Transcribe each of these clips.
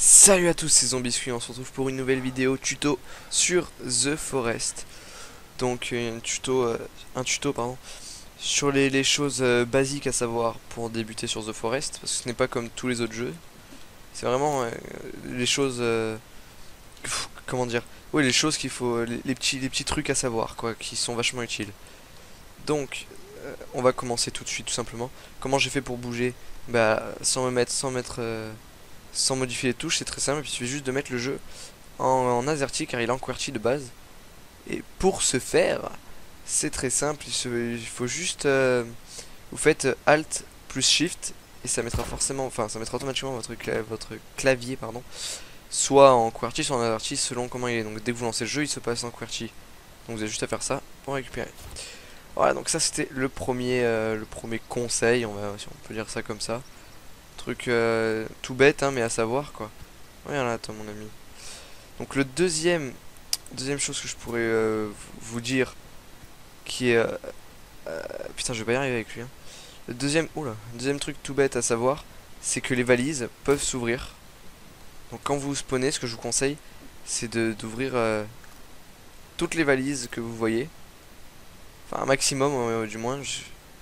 Salut à tous, c'est Zombiscuit, on se retrouve pour une nouvelle vidéo tuto sur The Forest. Donc un tuto pardon, sur les choses basiques à savoir pour débuter sur The Forest, parce que ce n'est pas comme tous les autres jeux. C'est vraiment les choses, comment dire, oui les choses qu'il faut, les petits trucs à savoir quoi, qui sont vachement utiles. Donc on va commencer tout de suite tout simplement. Comment j'ai fait pour bouger? Bah sans modifier les touches, c'est très simple, il suffit juste de mettre le jeu en AZERTY car il est en QWERTY de base. Et pour ce faire, c'est très simple, il faut juste vous faites Alt plus Shift et ça mettra forcément, enfin ça mettra automatiquement votre clavier pardon, soit en QWERTY soit en AZERTY selon comment il est. Donc dès que vous lancez le jeu, il se passe en QWERTY. Donc vous avez juste à faire ça pour récupérer. Voilà, donc ça c'était le premier conseil, si on peut dire ça comme ça. Truc tout bête, hein, mais à savoir quoi. Regarde là, toi mon ami. Donc le deuxième chose que je pourrais vous dire, qui est putain, je vais pas y arriver avec lui. Hein. Le deuxième truc tout bête à savoir, c'est que les valises peuvent s'ouvrir. Donc quand vous spawnez, ce que je vous conseille, c'est d'ouvrir toutes les valises que vous voyez. Enfin un maximum du moins,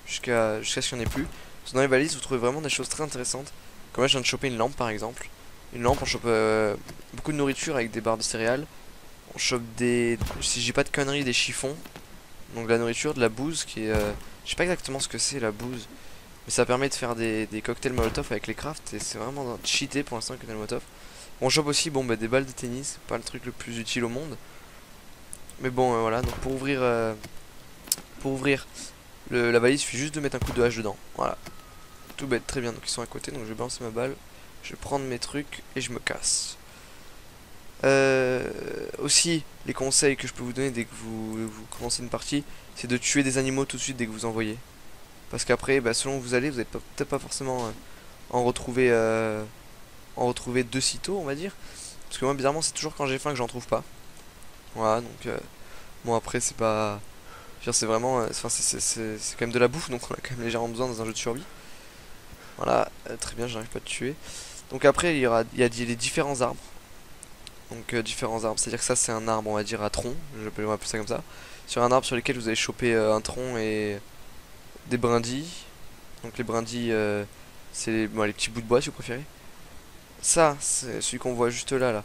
jusqu'à ce qu'il n'y en ait plus. Parce que dans les valises, vous trouvez vraiment des choses très intéressantes. Comme là, je viens de choper une lampe par exemple. Une lampe, on chope beaucoup de nourriture avec des barres de céréales. On chope si j'ai pas de conneries, des chiffons. Donc de la nourriture, de la bouse qui est... je sais pas exactement ce que c'est la bouse. Mais ça permet de faire des cocktails molotov avec les crafts. Et c'est vraiment cheaté pour l'instant, les cocktails molotov. On chope aussi bon, bah, des balles de tennis. Pas le truc le plus utile au monde. Mais bon, voilà. Donc pour ouvrir la valise, il suffit juste de mettre un coup de hache dedans. Voilà. Tout bête, très bien. Donc ils sont à côté. Donc je vais balancer ma balle. Je vais prendre mes trucs et je me casse. Aussi, les conseils que je peux vous donner dès que vous commencez une partie, c'est de tuer des animaux tout de suite dès que vous en voyez. Parce qu'après, bah, selon où vous allez, vous n'allez peut-être pas forcément en retrouver de sitôt, on va dire. Parce que moi, bizarrement, c'est toujours quand j'ai faim que j'en trouve pas. Voilà, donc bon après, c'est pas, je veux dire, c'est vraiment, enfin c'est quand même de la bouffe, donc on a quand même légèrement besoin dans un jeu de survie. Voilà, très bien, j'arrive pas à te tuer. Donc après, il y a les différents arbres. Donc différents arbres, c'est-à-dire que ça c'est un arbre on va dire à tronc, on va appeler ça comme ça. Sur un arbre sur lequel vous allez choper un tronc et des brindilles. Donc les brindilles c'est les petits bouts de bois si vous préférez. Ça c'est celui qu'on voit juste là.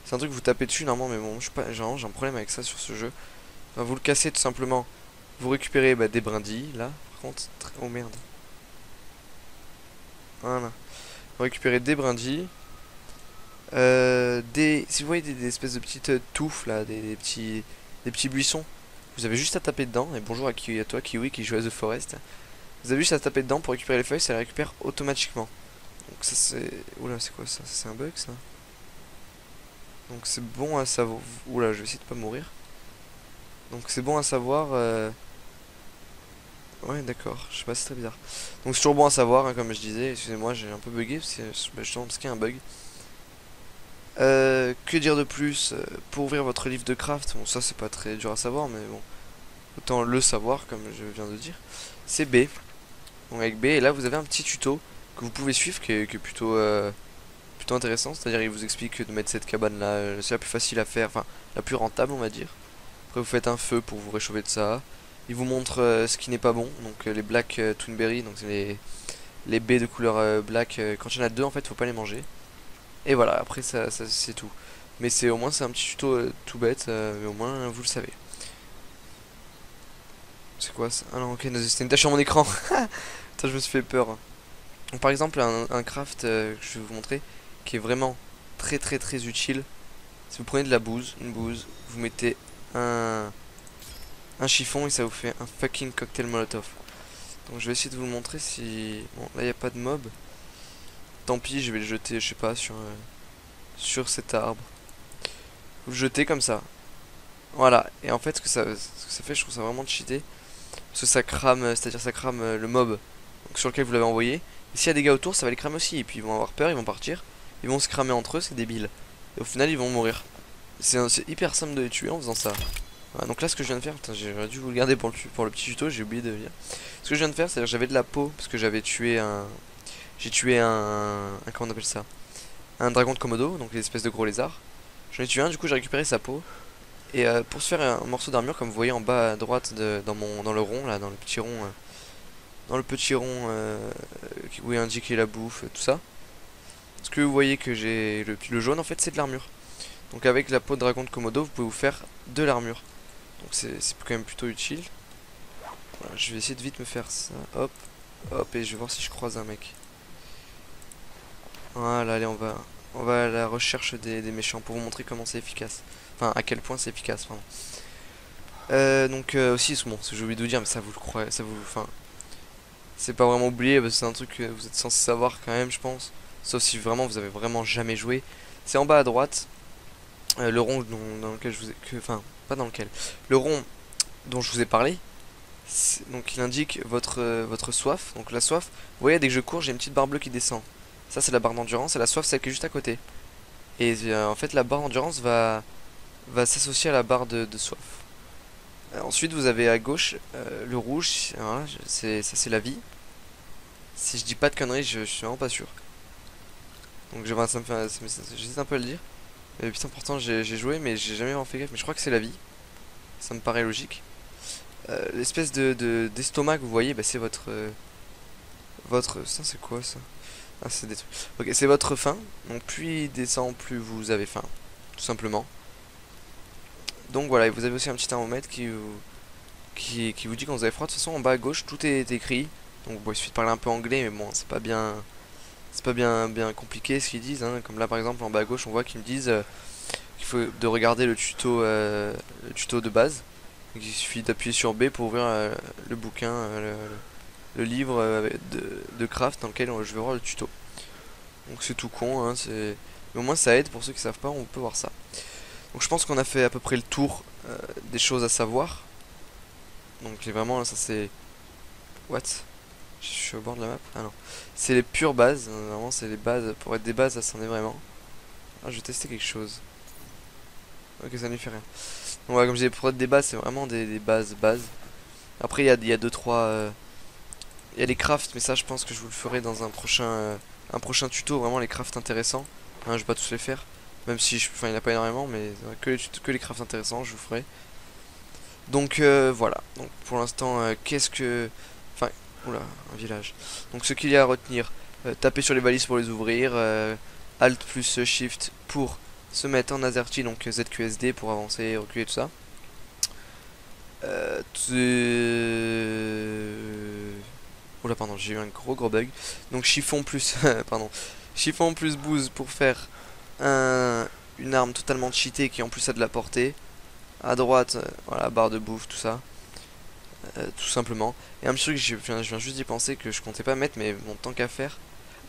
C'est un truc que vous tapez dessus normalement mais bon je sais pas, j'ai un problème avec ça sur ce jeu. Enfin, vous le cassez tout simplement, vous récupérez des brindilles là. Par contre, oh merde. Voilà. Vous récupérez des brindilles. Si vous voyez des espèces de petites touffes là, des petits buissons, vous avez juste à taper dedans. Et bonjour à toi Kiwi qui joue à The Forest. Vous avez juste à taper dedans pour récupérer les feuilles, ça les récupère automatiquement. Donc ça c'est... Oula, c'est quoi ça? C'est un bug ça? Donc c'est bon à savoir... Oula, je vais essayer de pas mourir. Donc c'est bon à savoir... Ouais d'accord, je sais pas, c'est très bizarre. Donc c'est toujours bon à savoir, hein, comme je disais, excusez-moi j'ai un peu bugué, justement parce qu'il y a un bug. Que dire de plus pour ouvrir votre livre de craft? Bon, ça c'est pas très dur à savoir, mais bon, autant le savoir comme je viens de dire. C'est B. Donc avec B, et là vous avez un petit tuto que vous pouvez suivre qui est plutôt intéressant. C'est-à-dire il vous explique de mettre cette cabane là, c'est la plus facile à faire, enfin la plus rentable on va dire. Après vous faites un feu pour vous réchauffer de ça. Il vous montre ce qui n'est pas bon, donc les black twinberry, donc c'est les baies de couleur black. Quand il y en a deux en fait, faut pas les manger. Et voilà, après ça c'est tout. Mais c'est au moins c'est un petit tuto tout bête, mais au moins vous le savez. C'est quoi ça? Ah non, ok, c'était une tâche sur mon écran. Putain, je me suis fait peur. Donc, par exemple, un craft que je vais vous montrer qui est vraiment très utile. Si vous prenez de la bouse, une bouse, vous mettez un chiffon et ça vous fait un fucking cocktail molotov. Donc je vais essayer de vous le montrer si... Bon, là il n'y a pas de mob. Tant pis, je vais le jeter, je sais pas, sur cet arbre. Vous le jetez comme ça. Voilà, et en fait ce que ça fait, je trouve ça vraiment cheaté. Parce que ça crame, c'est-à-dire ça crame le mob donc, sur lequel vous l'avez envoyé. Et s'il y a des gars autour, ça va les cramer aussi. Et puis ils vont avoir peur, ils vont partir. Ils vont se cramer entre eux, c'est débile. Et au final, ils vont mourir. C'est hyper simple de les tuer en faisant ça. Voilà, donc là, ce que je viens de faire, j'aurais dû vous le garder pour le petit tuto, j'ai oublié de le dire. Ce que je viens de faire, c'est-à-dire j'avais de la peau, parce que j'avais tué un... J'ai tué comment on appelle ça? un dragon de Komodo, donc les espèces de gros lézards. J'en ai tué un, du coup j'ai récupéré sa peau. Et pour se faire un morceau d'armure, comme vous voyez en bas à droite dans le rond, là, dans le petit rond, où est indiqué la bouffe, tout ça. Ce que vous voyez que j'ai le jaune, en fait, c'est de l'armure. Donc avec la peau de dragon de Komodo, vous pouvez vous faire de l'armure. Donc c'est quand même plutôt utile. Voilà, je vais essayer de vite me faire ça. Hop, hop, et je vais voir si je croise un mec. Voilà, allez, on va à la recherche des méchants pour vous montrer comment c'est efficace. Enfin, à quel point c'est efficace, pardon. Aussi, bon, ce que j'ai oublié de vous dire, mais ça vous le croyez, enfin, c'est pas vraiment oublié, parce que c'est un truc que vous êtes censé savoir quand même, je pense. Sauf si vraiment vous avez vraiment jamais joué. C'est en bas à droite, le rond dans lequel je vous ai, enfin, pas dans lequel, le rond dont je vous ai parlé. Donc il indique votre soif. Donc la soif, vous voyez, dès que je cours, j'ai une petite barre bleue qui descend. Ça c'est la barre d'endurance, et la soif, celle qui est juste à côté. Et en fait, la barre d'endurance va s'associer à la barre de soif. Ensuite, vous avez à gauche le rouge, voilà, ça c'est la vie. Si je dis pas de conneries, je suis vraiment pas sûr. Donc ça me fait, j'hésite un peu à le dire. Mais putain, pourtant j'ai joué, mais j'ai jamais vraiment fait gaffe. Mais je crois que c'est la vie. Ça me paraît logique. L'espèce d'estomac que vous voyez, bah, c'est ça c'est quoi ça? Ah, c'est des trucs. Ok, c'est votre faim. Donc plus il descend, plus vous avez faim, tout simplement. Donc voilà, et vous avez aussi un petit thermomètre qui vous dit quand vous avez froid. De toute façon, en bas à gauche, tout est écrit. Donc bon, il suffit de parler un peu anglais, mais bon, c'est pas bien compliqué ce qu'ils disent. Hein. Comme là, par exemple, en bas à gauche, on voit qu'ils me disent qu'il faut de regarder le tuto de base. Donc, il suffit d'appuyer sur B pour ouvrir le bouquin, le livre de craft dans lequel je vais voir le tuto. Donc c'est tout con, hein, mais au moins ça aide pour ceux qui savent pas, on peut voir ça. Donc je pense qu'on a fait à peu près le tour des choses à savoir. Donc vraiment ça c'est... What? Je suis au bord de la map? Ah non. C'est les pures bases, hein, vraiment c'est les bases, pour être des bases ça c'en est vraiment. Ah je vais tester quelque chose. Ok ça ne lui fait rien. Donc ouais, comme je disais, pour être des bases c'est vraiment des bases. Après il y a deux trois... il y a les crafts, mais ça je pense que je vous le ferai dans un prochain tuto, vraiment les crafts intéressants. Hein, je vais pas tous les faire. Même si, enfin il n'y en a pas énormément, mais que les crafts intéressants je vous ferai. Donc voilà, donc pour l'instant qu'est-ce que... Enfin, oula, un village. Donc ce qu'il y a à retenir, taper sur les balises pour les ouvrir, Alt plus Shift pour se mettre en AZERTY, donc ZQSD pour avancer, reculer, tout ça. Oula pardon, j'ai eu un gros bug. Donc chiffon plus... pardon. Chiffon plus boost pour faire une arme totalement cheatée qui en plus a de la portée. À droite, voilà, barre de bouffe, tout ça. Tout simplement. Et un petit truc, je viens juste d'y penser que je comptais pas mettre, mais bon, tant qu'à faire.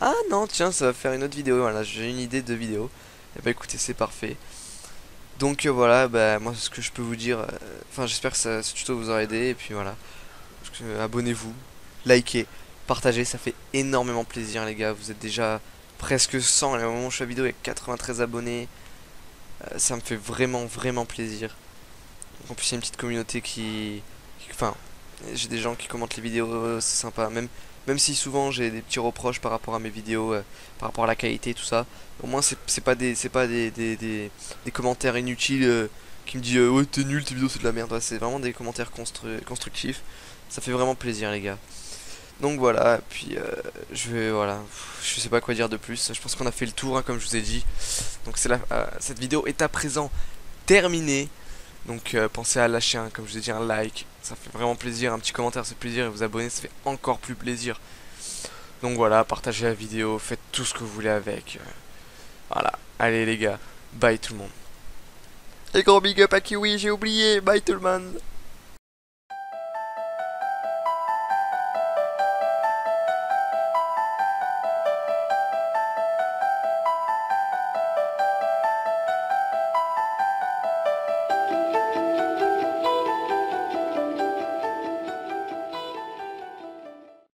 Ah non, tiens, ça va faire une autre vidéo. Voilà, j'ai une idée de vidéo. Et bah écoutez, c'est parfait. Donc voilà, bah moi ce que je peux vous dire, enfin j'espère que ce tuto vous aura aidé. Et puis voilà, abonnez-vous, likez, partagez, ça fait énormément plaisir les gars. Vous êtes déjà presque 100, et au moment où je fais la vidéo il y a 93 abonnés. Ça me fait vraiment plaisir. En plus il y a une petite communauté enfin, j'ai des gens qui commentent les vidéos, c'est sympa. Même si souvent j'ai des petits reproches par rapport à mes vidéos, par rapport à la qualité, tout ça. Au moins c'est pas des commentaires inutiles qui me disent ouais t'es nul, tes vidéos c'est de la merde. Ouais, c'est vraiment des commentaires constructifs. Ça fait vraiment plaisir les gars. Donc voilà, puis voilà, je sais pas quoi dire de plus. Je pense qu'on a fait le tour, hein, comme je vous ai dit. Donc cette vidéo est à présent terminée. Donc pensez à lâcher comme je vous ai dit, un like. Ça fait vraiment plaisir, un petit commentaire c'est plaisir. Et vous abonner ça fait encore plus plaisir. Donc voilà, partagez la vidéo, faites tout ce que vous voulez avec. Voilà, allez les gars, bye tout le monde. Et gros big up à Kiwi, j'ai oublié, bye tout le monde.